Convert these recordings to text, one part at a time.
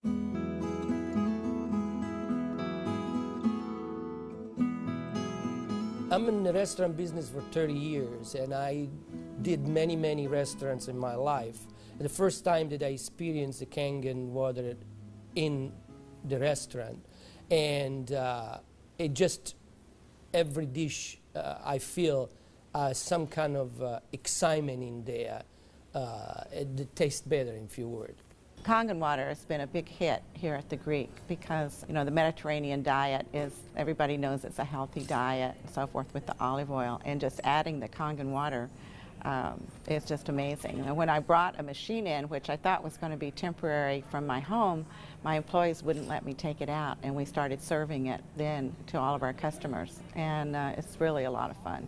I'm in the restaurant business for 30 years, and I did many, many restaurants in my life. And the first time that I experienced the Kangen Water in the restaurant, and it just, every dish I feel some kind of excitement in there. It tastes better, in few words. Kangen Water has been a big hit here at the Greek because, you know, the Mediterranean diet is, everybody knows it's a healthy diet and so forth with the olive oil, and just adding the Kangen Water is just amazing. And when I brought a machine in, which I thought was going to be temporary from my home, my employees wouldn't let me take it out, and we started serving it then to all of our customers, and it's really a lot of fun.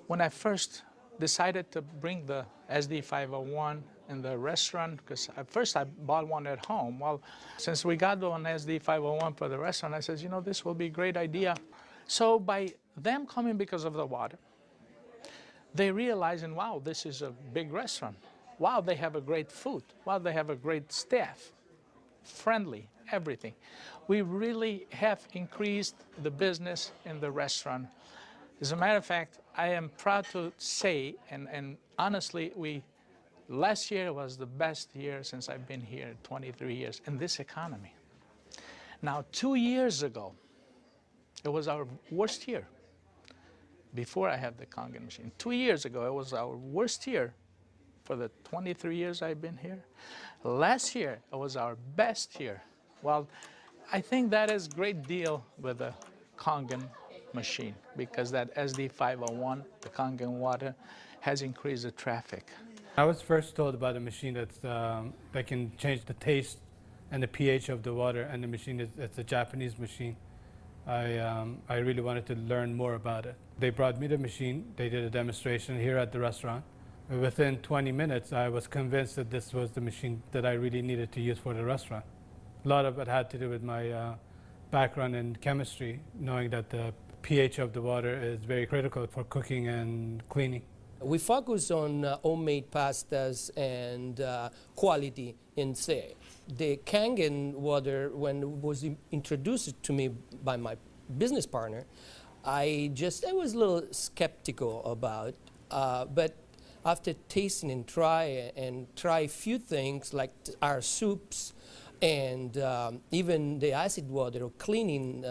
When I first decided to bring the SD501 in the restaurant, because at first I bought one at home. Well, since we got one SD501 for the restaurant, I said, you know, this will be a great idea. So by them coming because of the water, they realizing, wow, this is a big restaurant. Wow, they have a great food. Wow, they have a great staff, friendly, everything. We really have increased the business in the restaurant. As a matter of fact, I am proud to say, and honestly, last year was the best year since I've been here, 23 years, in this economy. Now, 2 years ago, it was our worst year, before I had the Kangen machine. 2 years ago, it was our worst year for the 23 years I've been here. Last year, it was our best year. Well, I think that is a great deal with the Kangen machine, because that SD501, the Kangen Water, has increased the traffic. I was first told about a machine that can change the taste and the pH of the water, and the machine it's a Japanese machine. I really wanted to learn more about it. They brought me the machine, they did a demonstration here at the restaurant. Within 20 minutes, I was convinced that this was the machine that I really needed to use for the restaurant. A lot of it had to do with my background in chemistry, knowing that the pH of the water is very critical for cooking and cleaning. We focus on homemade pastas and quality in say. The Kangen Water, when it was introduced to me by my business partner, I was a little skeptical about, but after tasting and try a few things like our soups and even the acid water or cleaning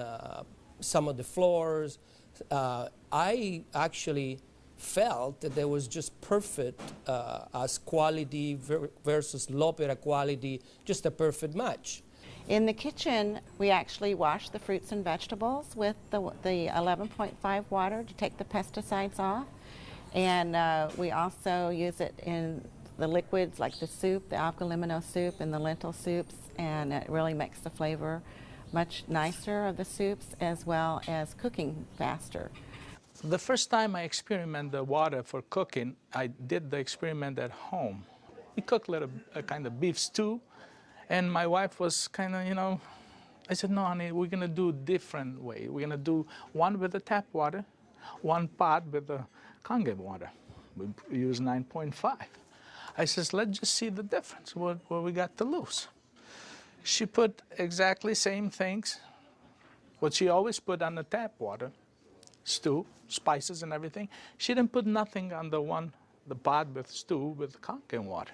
some of the floors, I actually felt that there was just perfect as quality versus l'opera quality, just a perfect match. In the kitchen, we actually wash the fruits and vegetables with the 11.5 water to take the pesticides off. And we also use it in the liquids like the soup, the algalimino soup and the lentil soups, and it really makes the flavor much nicer of the soups, as well as cooking faster. The first time I experimented the water for cooking, I did the experiment at home. We cooked a kind of beef stew, and my wife was kind of, you know, I said, no, honey, we're going to do a different way. We're going to do one with the tap water, one pot with the Kangen water. We use 9.5. I says, let's just see the difference, what we got to lose. She put exactly same things, what she always put on the tap water, stew, spices and everything. She didn't put nothing on the pot with stew with Kangen water.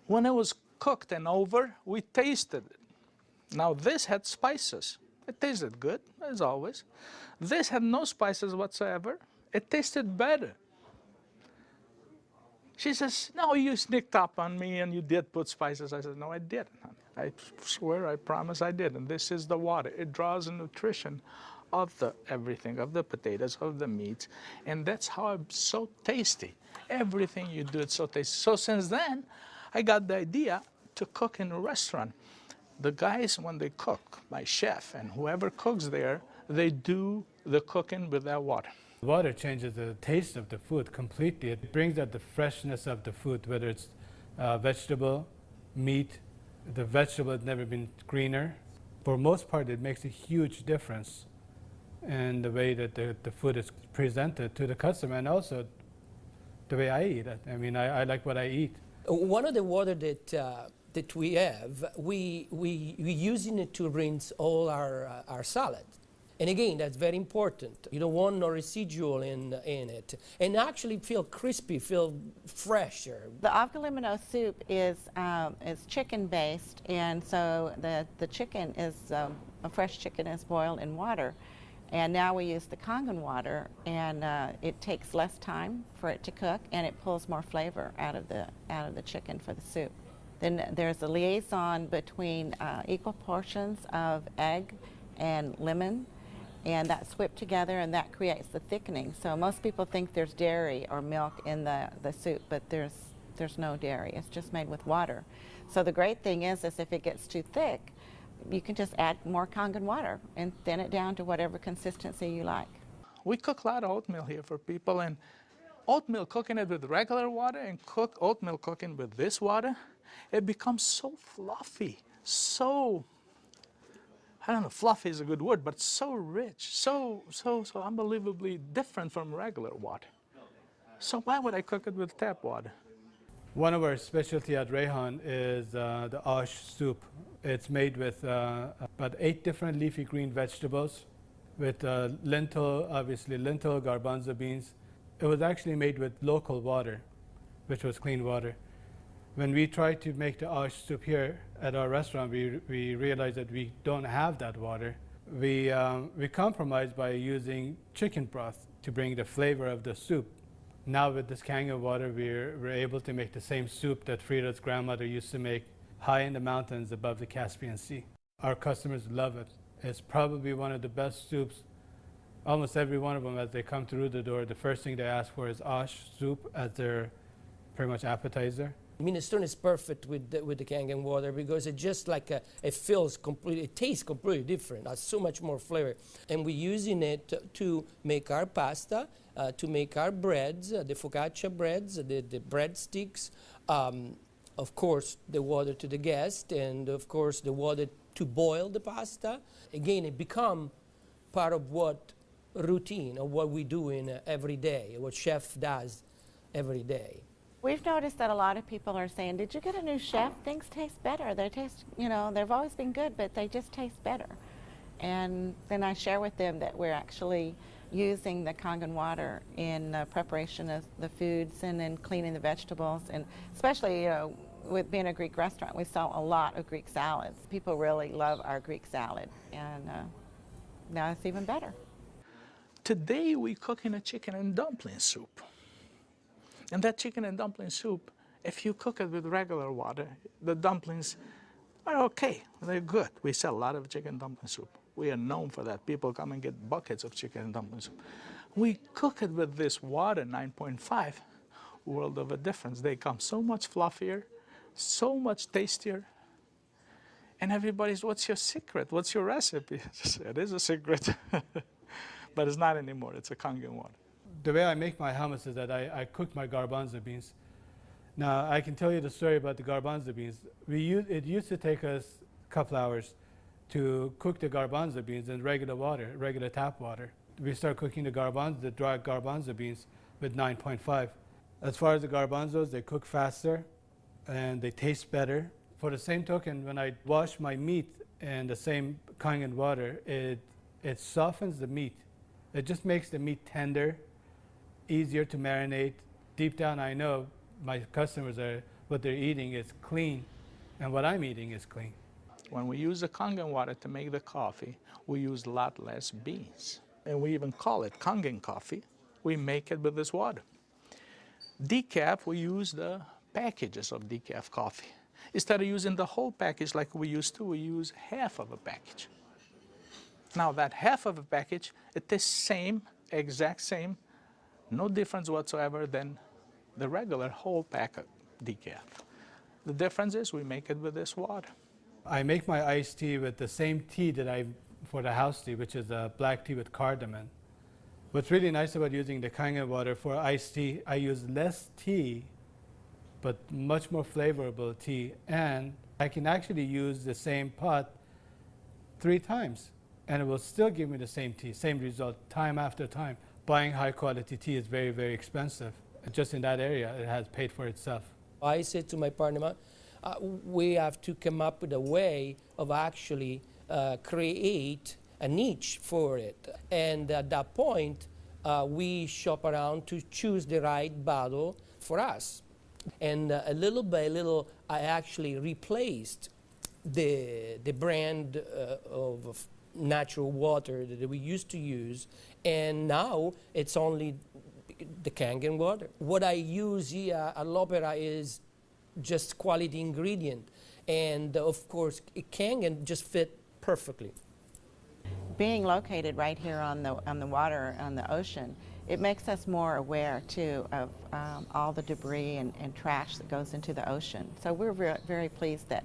When it was cooked and over, we tasted it. Now this had spices. It tasted good, as always. This had no spices whatsoever. It tasted better. She says, no, you sneaked up on me and you did put spices. I said, no, I didn't, honey. I swear, I promise I did. And this is the water. It draws the nutrition of the everything, of the potatoes, of the meats. And that's how it's so tasty. Everything you do, it's so tasty. So since then, I got the idea to cook in a restaurant. The guys, when they cook, my chef and whoever cooks there, they do the cooking with that water. Water changes the taste of the food completely. It brings out the freshness of the food, whether it's vegetable, meat. The vegetable has never been greener. For most part, it makes a huge difference in the way that the food is presented to the customer, and also the way I eat it. I mean, I like what I eat. One of the water that that we have, we using it to rinse all our salad. And again, that's very important. You don't want no residual in it. And actually feel crispy, feel fresher. The avgalimino soup is chicken-based, and so the chicken is, a fresh chicken is boiled in water. And now we use the Kangen water, and it takes less time for it to cook, and it pulls more flavor out of the chicken for the soup. Then there's a liaison between equal portions of egg and lemon, and that's whipped together, and that creates the thickening. So most people think there's dairy or milk in the soup, but there's no dairy. It's just made with water. So the great thing is if it gets too thick, you can just add more Kangen water and thin it down to whatever consistency you like. We cook a lot of oatmeal here for people, and oatmeal, cooking it with regular water and oatmeal cooking with this water, it becomes so fluffy, so, I don't know, fluffy is a good word, but so rich, so unbelievably different from regular water. So why would I cook it with tap water? One of our specialty at Rehan is the ash soup. It's made with about 8 different leafy green vegetables, with lentil, obviously lentil, garbanzo beans. It was actually made with local water, which was clean water. When we tried to make the ash soup here at our restaurant, we realized that we don't have that water. We compromised by using chicken broth to bring the flavor of the soup. Now with this Kangen water, we're able to make the same soup that Frida's grandmother used to make high in the mountains above the Caspian Sea. Our customers love it. It's probably one of the best soups. Almost every one of them, as they come through the door, the first thing they ask for is ash soup as their pretty much appetizer. Minestrone is perfect with the Kangen water because it just like it feels completely, it tastes completely different. It has so much more flavor. And we're using it to make our pasta, to make our breads, the focaccia breads, the breadsticks, of course the water to the guest, and of course the water to boil the pasta. Again, it become part of what routine of what we do in every day, what chef does every day. We've noticed that a lot of people are saying, did you get a new chef? Things taste better. They taste, you know, they've always been good, but they just taste better. And then I share with them that we're actually using the Kangen water in preparation of the foods and in cleaning the vegetables. And especially, you know, with being a Greek restaurant, we sell a lot of Greek salads. People really love our Greek salad, and now it's even better. Today we're cooking a chicken and dumpling soup. And that chicken and dumpling soup, if you cook it with regular water, the dumplings are okay. They're good. We sell a lot of chicken dumpling soup. We are known for that. People come and get buckets of chicken and dumpling soup. We cook it with this water, 9.5, world of a difference. They come so much fluffier, so much tastier. And everybody's, what's your secret? What's your recipe? It is a secret, but it's not anymore. It's a Kangen water. The way I make my hummus is that I cook my garbanzo beans. Now, I can tell you the story about the garbanzo beans. It used to take us a couple hours to cook the garbanzo beans in regular water, regular tap water. We start cooking the dry garbanzo beans with 9.5. As far as the garbanzos, they cook faster and they taste better. For the same token, when I wash my meat in the same Kangen water, it softens the meat. It just makes the meat tender, easier to marinate. Deep down, I know my customers what they're eating is clean, and what I'm eating is clean. When we use the Kangen water to make the coffee, we use a lot less beans. And we even call it Kangen coffee. We make it with this water. Decaf, we use the packages of decaf coffee. Instead of using the whole package like we used to, we use half of a package. Now that half of a package, it is same, exact same, no difference whatsoever than the regular whole pack of decaf. The difference is we make it with this water. I make my iced tea with the same tea that for the house tea, which is a black tea with cardamom. What's really nice about using the Kangen water for iced tea, I use less tea, but much more flavorful tea, and I can actually use the same pot 3 times, and it will still give me the same tea, same result, time after time. Buying high quality tea is very, very expensive. Just in that area, it has paid for itself. I said to my partner, we have to come up with a way of actually create a niche for it. And at that point, we shop around to choose the right bottle for us. And little by little, I actually replaced the brand of natural water that we used to use, and now it's only the Kangen water. What I use here at L'Opera is just quality ingredient, and of course, Kangen just fit perfectly. Being located right here on the water, on the ocean, it makes us more aware too of all the debris and trash that goes into the ocean. So we're very pleased that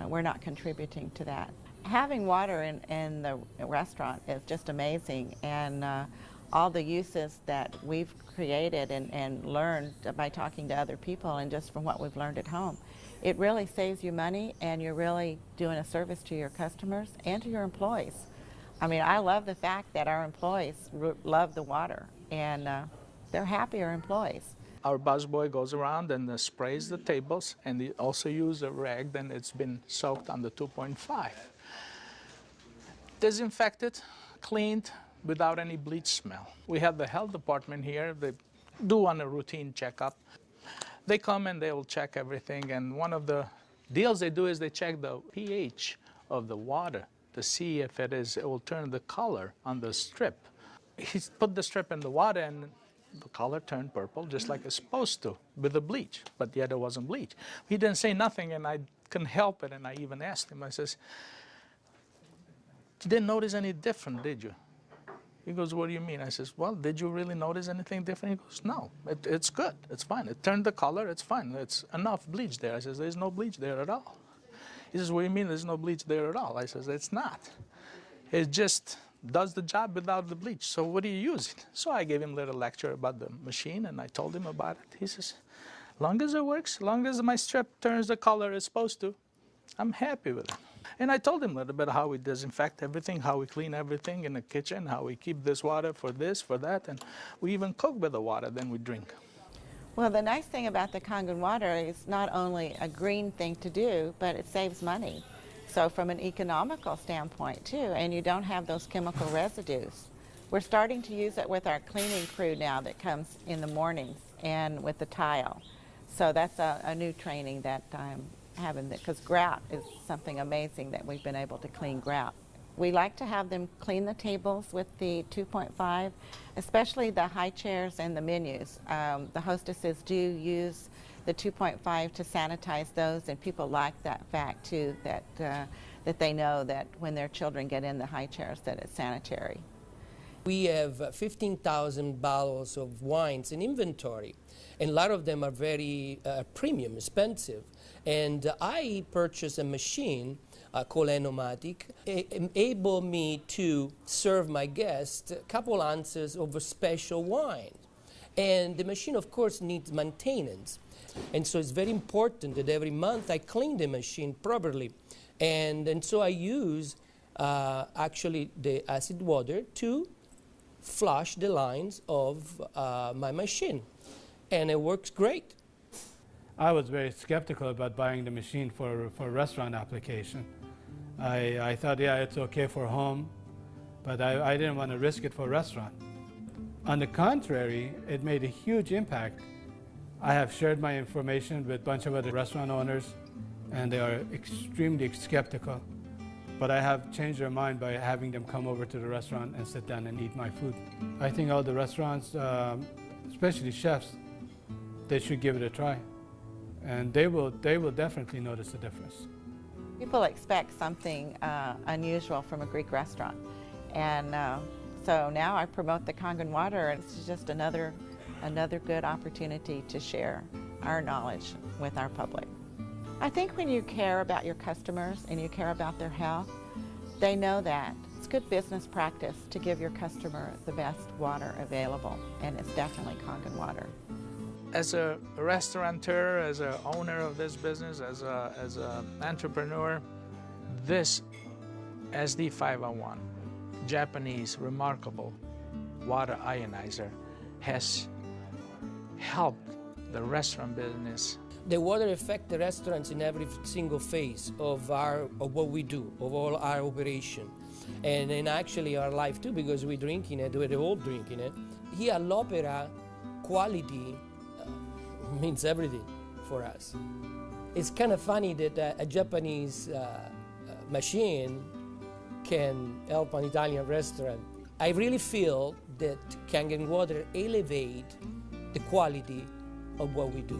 we're not contributing to that. Having water in the restaurant is just amazing, and all the uses that we've created and learned by talking to other people and just from what we've learned at home, it really saves you money, and you're really doing a service to your customers and to your employees. I mean, I love the fact that our employees love the water, and they're happier employees. Our busboy goes around and sprays the tables, and they also use a rag, then it's been soaked on the 2.5. Disinfected, cleaned, without any bleach smell. We have the health department here. They do on a routine checkup. They come and they will check everything, and one of the deals they do is they check the pH of the water to see if it will turn the color on the strip. He put the strip in the water, and the color turned purple, just like it's supposed to, with the bleach, but yet it wasn't bleach. He didn't say nothing, and I couldn't help it, and I even asked him, I says, "You didn't notice any different, did you?" He goes, "What do you mean?" I says, "Well, did you really notice anything different?" He goes, "No, it's good, it's fine. It turned the color, it's fine. It's enough bleach there." I says, "There's no bleach there at all." He says, "What do you mean there's no bleach there at all?" I says, "It's not. It just does the job without the bleach. So what do you use it?" So I gave him a little lecture about the machine, and I told him about it. He says, "Long as it works, long as my strip turns the color it's supposed to, I'm happy with it." And I told him a little bit how we disinfect everything, how we clean everything in the kitchen, how we keep this water for this, for that, and we even cook with the water, then we drink. Well, the nice thing about the Kangen water is not only a green thing to do, but it saves money. So from an economical standpoint too, and you don't have those chemical residues. We're starting to use it with our cleaning crew now that comes in the mornings and with the tile. So that's a new training that I'm having, because grout is something amazing that we've been able to clean grout. We like to have them clean the tables with the 2.5, especially the high chairs and the menus. The hostesses do use the 2.5 to sanitize those, and people like that fact too, that they know that when their children get in the high chairs that it's sanitary. We have 15,000 bottles of wines in inventory, and a lot of them are very premium, expensive. And I purchased a machine called Enomatic, able me to serve my guests a couple ounces of a special wine. And the machine, of course, needs maintenance. And so it's very important that every month I clean the machine properly. And so I use actually the acid water to flush the lines of my machine. And it works great. I was very skeptical about buying the machine for restaurant application. I thought, yeah, it's okay for home, but I didn't want to risk it for restaurant. On the contrary, it made a huge impact. I have shared my information with a bunch of other restaurant owners, and they are extremely skeptical. But I have changed their mind by having them come over to the restaurant and sit down and eat my food. I think all the restaurants, especially chefs, they should give it a try. And they will definitely notice the difference. People expect something unusual from a Greek restaurant. And so now I promote the Kangen water, and it's just another good opportunity to share our knowledge with our public. I think when you care about your customers and you care about their health, they know that. It's good business practice to give your customer the best water available, and it's definitely Kangen water. As a restaurateur, as an owner of this business, as an entrepreneur, this SD501, Japanese remarkable water ionizer, has helped the restaurant business. The water affects the restaurants in every single phase of what we do, of all our operation, and in actually our life too, because we're drinking it, we're all drinking it. Here at l'Opera, quality means everything for us. It's kind of funny that a Japanese machine can help an Italian restaurant. I really feel that Kangen Water elevate the quality of what we do.